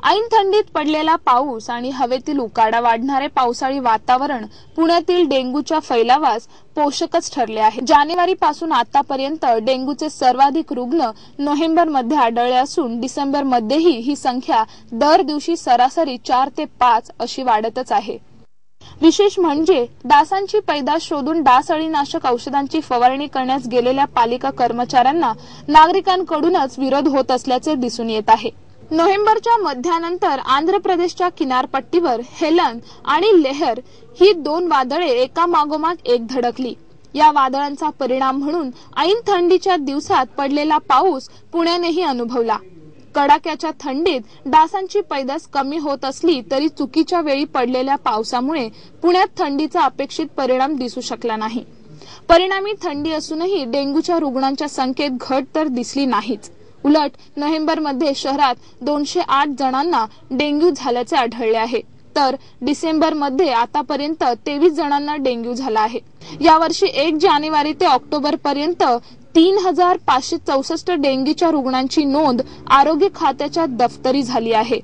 ऐन थंडीत पडलेला पाऊस आणि हवेतील उकाडा वाढणारे पावसाळी वातावरण पुण्यातील डेंग्यूच्या फैलावास पोषकच ठरले आहे। जानेवारीपासून आतापर्यंत डेंग्यूचे सर्वाधिक रुग्ण नोव्हेंबरमध्ये आढळले असून डिसेंबरमध्येही ही संख्या दर दिवशी सरासरी 4 ते 5 अशी वाढतच आहे। विशेष म्हणजे डासांची पैदास शोधून डासअळीनाशक औषधांची फवारणी करण्यास गेलेल्या पालिका कर्मचाऱ्यांना नागरिकांकडूनच विरोध होत असल्याचे दिसून येत आहे। नोव्हेंबरच्या मध्यानंतर आंध्र प्रदेशच्या किनारपट्टीवर हेलन आणि लेहर ही 2 वादळे एकामागोमाग एक धडकली। या वादळांचा परिणाम म्हणून ऐन थंडीच्या दिवसात पडलेला पाऊस पुण्यानेही अनुभवला। कडाक्याच्या थंडीत डासांची पैदास कमी होत असली तरी चुकीच्या वेळी पडलेल्या पावसामुळे पुण्यात थंडीचा अपेक्षित परिणाम दिसू शकला नाही। परिणामी थंडी असूनही डेंग्यूच्या रुग्णांच्या संख्येत घट तर दिसली नाहीच। उलट नोव्हेंबरमध्ये शहरात 208 जणांना डेंग्यू झाल्याचे आढळले आहे, तर डिसेंबरमध्ये आतापर्यंत 23 जणांना डेंग्यू झाला आहे। यावर्षी 1 जानेवारी ते ऑक्टोबर पर्यंत 3564 डेंग्यूच्या रुग्णांची नोंद आरोग्य खात्याच्या दफ्तरी झाली आहे।